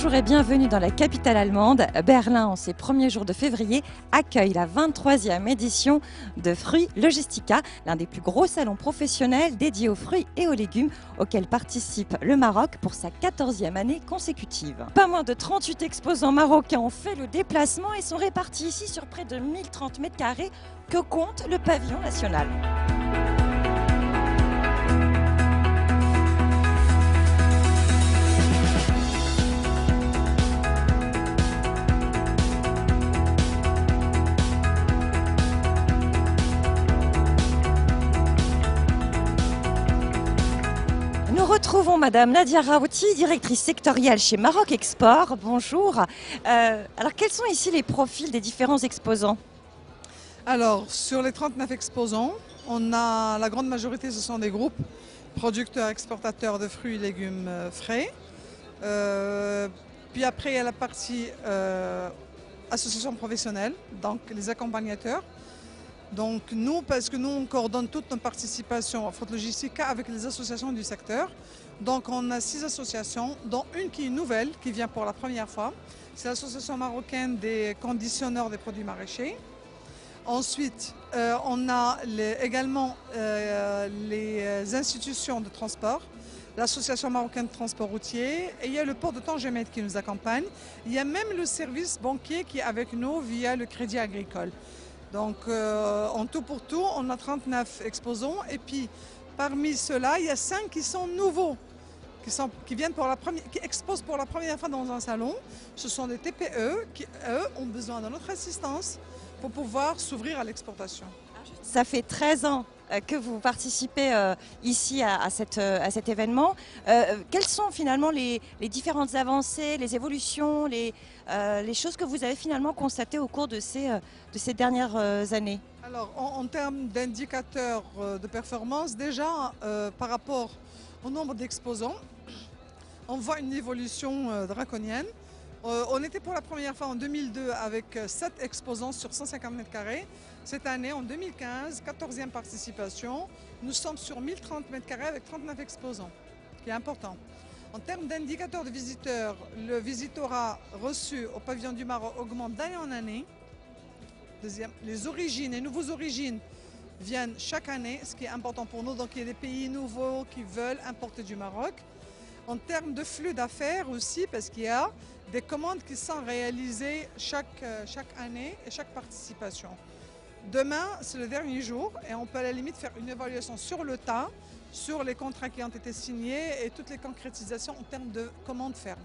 Bonjour et bienvenue dans la capitale allemande. Berlin, en ses premiers jours de février, accueille la 23e édition de Fruits Logistica, l'un des plus gros salons professionnels dédiés aux fruits et aux légumes, auquel participe le Maroc pour sa 14e année consécutive. Pas moins de 38 exposants marocains ont fait le déplacement et sont répartis ici sur près de 1030 mètres carrés que compte le pavillon national. Nous retrouvons Madame Nadia Raouti, directrice sectorielle chez Maroc Export. Bonjour. Alors, quels sont ici les profils des différents exposants? Alors, sur les 39 exposants, la grande majorité, ce sont des groupes producteurs-exportateurs de fruits et légumes frais. Puis après, il y a la partie association professionnelle, donc les accompagnateurs. Donc nous, parce que nous, on coordonne toute notre participation à Fruits Logistica avec les associations du secteur. Donc on a 6 associations, dont une qui est nouvelle, qui vient pour la première fois. C'est l'association marocaine des conditionneurs des produits maraîchers. Ensuite, on a également les institutions de transport, l'association marocaine de transport routier, et il y a le port de Tangemet qui nous accompagne. Il y a même le service banquier qui est avec nous via le crédit agricole. Donc en tout pour tout, on a 39 exposants et puis parmi ceux-là, il y a 5 qui sont nouveaux, qui exposent pour la première fois dans un salon. Ce sont des TPE qui, eux, ont besoin de notre assistance pour pouvoir s'ouvrir à l'exportation. Ça fait 13 ans que vous participez ici à cet événement. Quelles sont finalement les différentes avancées, les évolutions, les choses que vous avez finalement constatées au cours de ces dernières années? Alors, en termes d'indicateurs de performance, déjà, par rapport au nombre d'exposants, on voit une évolution draconienne. On était pour la première fois en 2002 avec 7 exposants sur 150 mètres carrés. Cette année, en 2015, 14e participation, nous sommes sur 1030 mètres carrés avec 39 exposants, ce qui est important. En termes d'indicateurs de visiteurs, le visitorat reçu au pavillon du Maroc augmente d'année en année. Deuxième, les nouveaux origines viennent chaque année, ce qui est important pour nous. Donc il y a des pays nouveaux qui veulent importer du Maroc. En termes de flux d'affaires aussi, parce qu'il y a des commandes qui sont réalisées chaque année et chaque participation. Demain, c'est le dernier jour et on peut à la limite faire une évaluation sur le tas, sur les contrats qui ont été signés et toutes les concrétisations en termes de commandes fermes.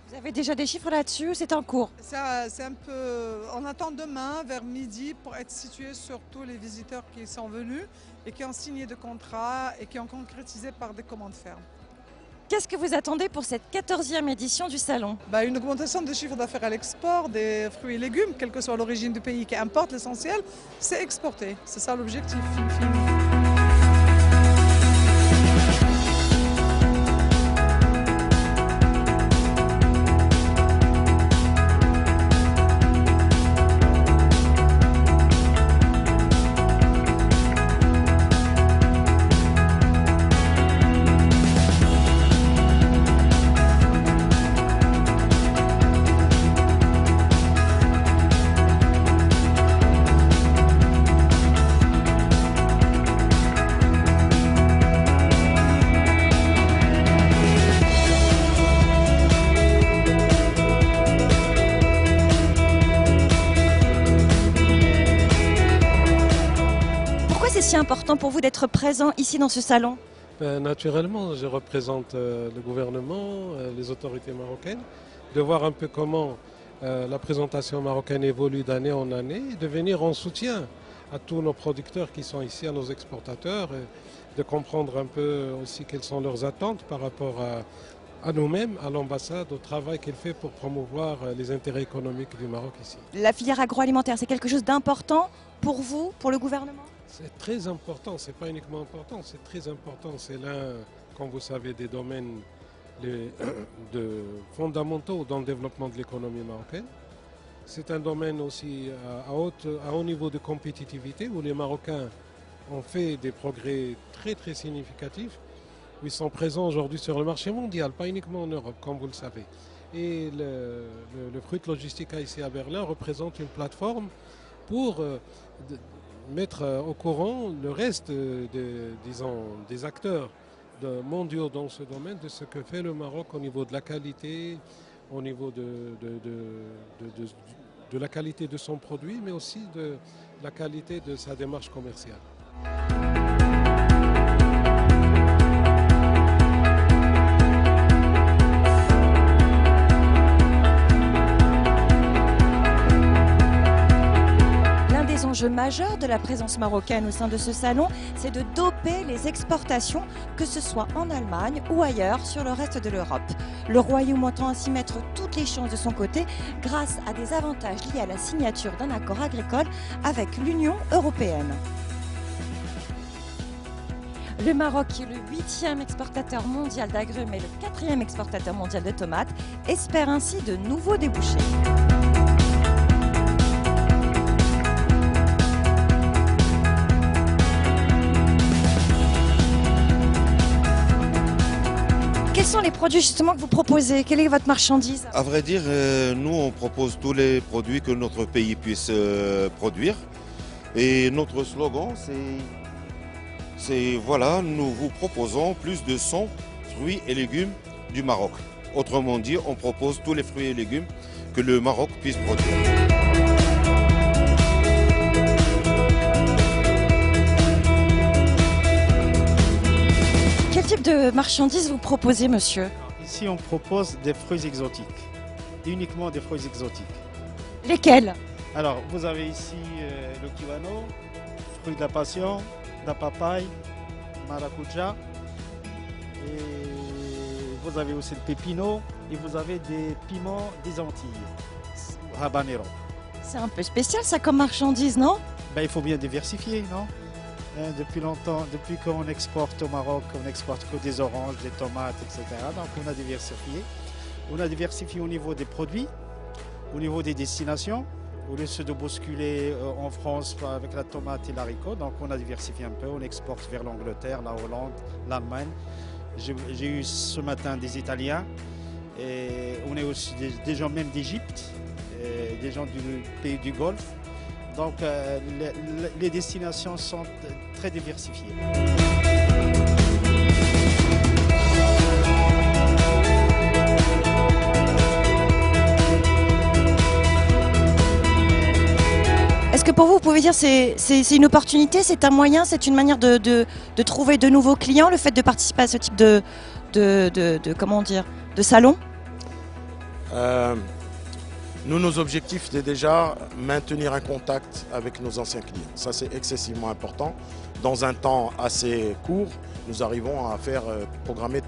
Vous avez déjà des chiffres là-dessus ou c'est en cours? C'est un peu... On attend demain vers midi pour être situé sur tous les visiteurs qui sont venus et qui ont signé de contrats et qui ont concrétisé par des commandes fermes. Qu'est-ce que vous attendez pour cette 14e édition du salon? Une augmentation de chiffre d'affaires à l'export des fruits et légumes, quelle que soit l'origine du pays qui importe, l'essentiel, c'est exporter. C'est ça l'objectif. C'est si important pour vous d'être présent ici dans ce salon? Naturellement, je représente le gouvernement, les autorités marocaines, de voir un peu comment la présentation marocaine évolue d'année en année, de venir en soutien à tous nos producteurs qui sont ici, à nos exportateurs, de comprendre un peu aussi quelles sont leurs attentes par rapport à nous-mêmes, à l'ambassade, au travail qu'elle fait pour promouvoir les intérêts économiques du Maroc ici. La filière agroalimentaire, c'est quelque chose d'important pour vous, pour le gouvernement? C'est très important, c'est pas uniquement important, c'est très important. C'est l'un, comme vous savez, des domaines fondamentaux dans le développement de l'économie marocaine. C'est un domaine aussi à haut niveau de compétitivité où les Marocains ont fait des progrès très très significatifs. où ils sont présents aujourd'hui sur le marché mondial, pas uniquement en Europe, comme vous le savez. Et le Fruit Logistica ici à Berlin représente une plateforme pour mettre au courant le reste des acteurs mondiaux dans ce domaine de ce que fait le Maroc au niveau de la qualité, au niveau de la qualité de son produit, mais aussi de la qualité de sa démarche commerciale. L'enjeu majeur de la présence marocaine au sein de ce salon, c'est de doper les exportations, que ce soit en Allemagne ou ailleurs sur le reste de l'Europe. Le Royaume entend ainsi mettre toutes les chances de son côté grâce à des avantages liés à la signature d'un accord agricole avec l'Union européenne. Le Maroc, qui est le 8e exportateur mondial d'agrumes et le 4e exportateur mondial de tomates, espère ainsi de nouveaux débouchés. Quels sont les produits justement que vous proposez? Quelle est votre marchandise? À vrai dire, nous on propose tous les produits que notre pays puisse produire. Et notre slogan, c'est voilà, nous vous proposons plus de 100 fruits et légumes du Maroc. Autrement dit, on propose tous les fruits et légumes que le Maroc puisse produire. Quel type de marchandises vous proposez, monsieur? Ici, on propose des fruits exotiques, uniquement des fruits exotiques. Lesquels? Alors, vous avez ici le kiwano, fruit de la passion, la papaye, maracuja, et vous avez aussi le pépino, et vous avez des piments des Antilles, habanero. C'est un peu spécial ça comme marchandise, non? Ben, il faut bien diversifier, non? Depuis longtemps, depuis qu'on exporte au Maroc, on exporte que des oranges, des tomates, etc. Donc on a diversifié. On a diversifié au niveau des produits, au niveau des destinations. Au lieu de bousculer en France avec la tomate et l'haricot, donc on a diversifié un peu. On exporte vers l'Angleterre, la Hollande, l'Allemagne. J'ai eu ce matin des Italiens. Et on est aussi des gens même d'Égypte, des gens du pays du Golfe. Donc les destinations sont très diversifiées. Est-ce que pour vous pouvez dire que c'est une opportunité, c'est un moyen, c'est une manière de trouver de nouveaux clients, le fait de participer à ce type comment dire, de salon? Nous, nos objectifs, c'est déjà maintenir un contact avec nos anciens clients. Ça, c'est excessivement important. Dans un temps assez court, nous arrivons à faire programmer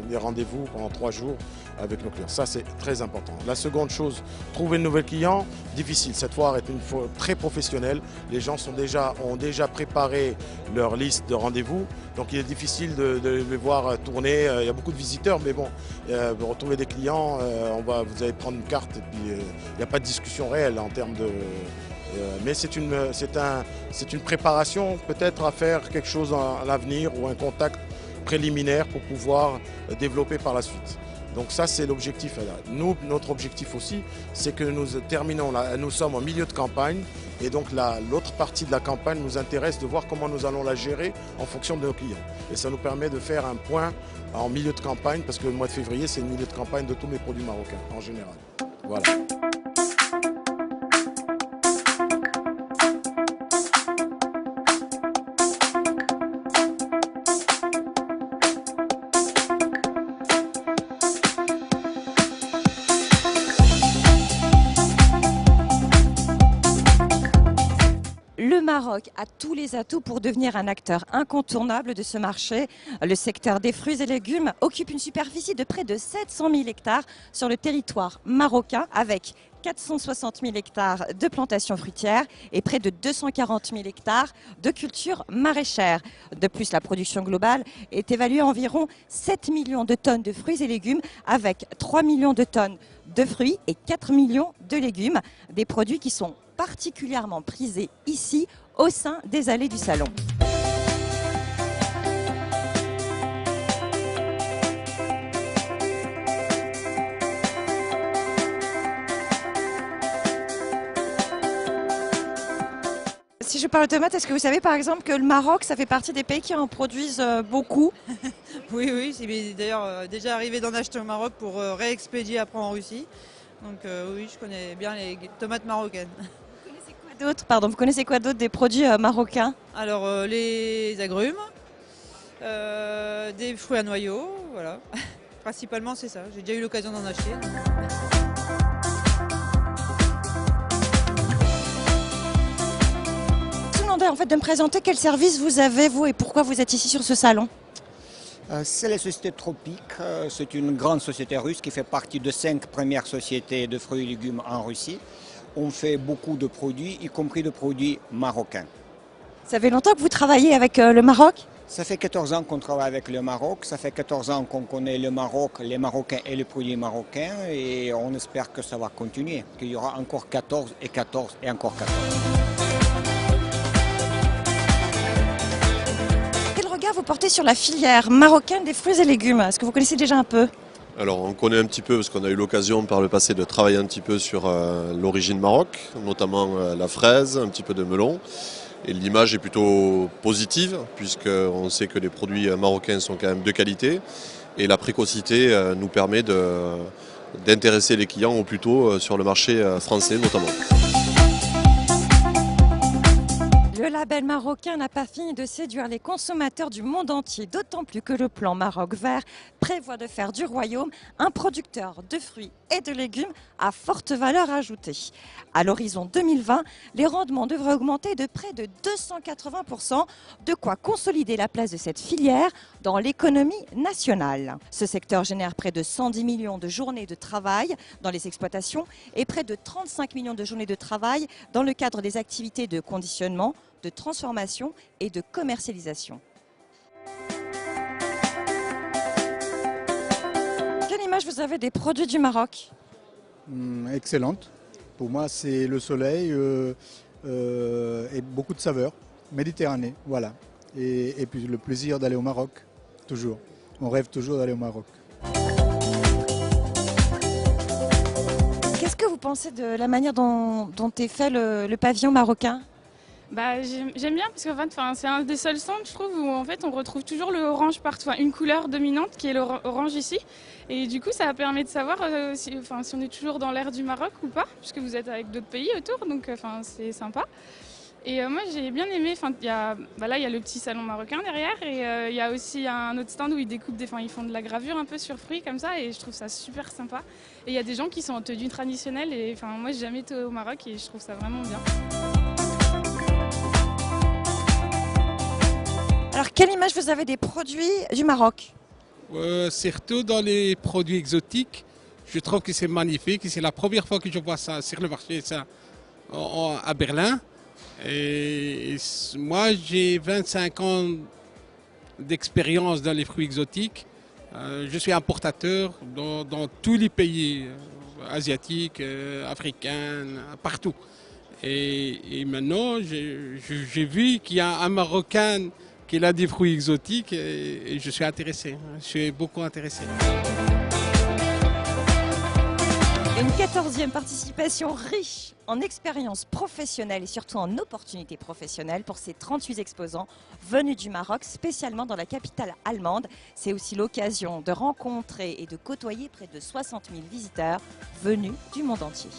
des rendez-vous pendant 3 jours avec nos clients. Ça, c'est très important. La seconde chose, trouver de nouveaux clients, difficile. Cette foire est une foire très professionnelle. Les gens ont déjà préparé leur liste de rendez-vous. Donc, il est difficile de les voir tourner. Il y a beaucoup de visiteurs, mais bon, pour retrouver des clients, vous allez prendre une carte et puis il n'y a pas de discussion réelle en termes de... mais c'est une préparation peut-être à faire quelque chose à l'avenir ou un contact préliminaire pour pouvoir développer par la suite. Donc ça, c'est l'objectif. Nous, notre objectif aussi, c'est que nous sommes en milieu de campagne et donc l'autre partie de la campagne nous intéresse de voir comment nous allons la gérer en fonction de nos clients. Et ça nous permet de faire un point en milieu de campagne parce que le mois de février, c'est le milieu de campagne de tous mes produits marocains en général. Voilà. Le Maroc a tous les atouts pour devenir un acteur incontournable de ce marché. Le secteur des fruits et légumes occupe une superficie de près de 700 000 hectares sur le territoire marocain avec 460 000 hectares de plantations fruitières et près de 240 000 hectares de cultures maraîchères. De plus, la production globale est évaluée à environ 7 millions de tonnes de fruits et légumes avec 3 millions de tonnes de fruits et 4 millions de légumes. Des produits qui sont particulièrement prisés ici au sein des allées du salon. Si je parle de tomates, est-ce que vous savez par exemple que le Maroc, ça fait partie des pays qui en produisent beaucoup? Oui, oui, c'est d'ailleurs déjà arrivé d'en acheter au Maroc pour réexpédier après en Russie. Donc oui, je connais bien les tomates marocaines. Vous connaissez quoi d'autre des produits marocains? Alors les agrumes, des fruits à noyaux, voilà. Principalement c'est ça, j'ai déjà eu l'occasion d'en acheter. Je vous demandais en fait de me présenter quel service vous avez vous et pourquoi vous êtes ici sur ce salon. C'est la société Tropique, c'est une grande société russe qui fait partie de 5 premières sociétés de fruits et légumes en Russie. On fait beaucoup de produits, y compris de produits marocains. Ça fait longtemps que vous travaillez avec le Maroc? Ça fait 14 ans qu'on travaille avec le Maroc, ça fait 14 ans qu'on connaît le Maroc, les Marocains et les produits marocains et on espère que ça va continuer, qu'il y aura encore 14 et 14 et encore 14. Quel regard vous portez sur la filière marocaine des fruits et légumes? Est-ce que vous connaissez déjà un peu? Alors on connaît un petit peu parce qu'on a eu l'occasion par le passé de travailler un petit peu sur l'origine Maroc, notamment la fraise, un petit peu de melon. Et l'image est plutôt positive puisqu'on sait que les produits marocains sont quand même de qualité. Et la précocité nous permet d'intéresser les clients au plus tôt sur le marché français notamment. Le label marocain n'a pas fini de séduire les consommateurs du monde entier, d'autant plus que le plan Maroc Vert prévoit de faire du royaume un producteur de fruits et de légumes à forte valeur ajoutée. À l'horizon 2020, les rendements devraient augmenter de près de 280%, de quoi consolider la place de cette filière dans l'économie nationale. Ce secteur génère près de 110 millions de journées de travail dans les exploitations et près de 35 millions de journées de travail dans le cadre des activités de conditionnement, de transformation et de commercialisation. Quelle image vous avez des produits du Maroc? Excellente. Pour moi, c'est le soleil et beaucoup de saveurs. Méditerranée, voilà. Et puis le plaisir d'aller au Maroc, toujours. On rêve toujours d'aller au Maroc. Qu'est-ce que vous pensez de la manière dont est fait le pavillon marocain? J'aime bien parce qu'en fait, c'est un des seuls centres, je trouve, où en fait, on retrouve toujours le orange partout, une couleur dominante qui est l'orange ici. Et du coup, ça permet de savoir si on est toujours dans l'ère du Maroc ou pas, puisque vous êtes avec d'autres pays autour, donc c'est sympa. Et moi, j'ai bien aimé, là, il y a le petit salon marocain derrière, et il y a aussi un autre stand où ils découpent ils font de la gravure un peu sur fruits comme ça, et je trouve ça super sympa. Et il y a des gens qui sont en tenue traditionnelle, et moi, j'ai jamais été au Maroc, et je trouve ça vraiment bien. Alors, quelle image vous avez des produits du Maroc? Surtout dans les produits exotiques, je trouve que c'est magnifique. C'est la première fois que je vois ça sur le marché à Berlin. Et moi, j'ai 25 ans d'expérience dans les fruits exotiques. Je suis importateur dans tous les pays asiatiques, africains, partout. Et maintenant, j'ai vu qu'il y a un Marocain qui a des fruits exotiques et je suis intéressé, je suis beaucoup intéressé. Une 14e participation riche en expériences professionnelles et surtout en opportunités professionnelles pour ces 38 exposants venus du Maroc, spécialement dans la capitale allemande. C'est aussi l'occasion de rencontrer et de côtoyer près de 60 000 visiteurs venus du monde entier.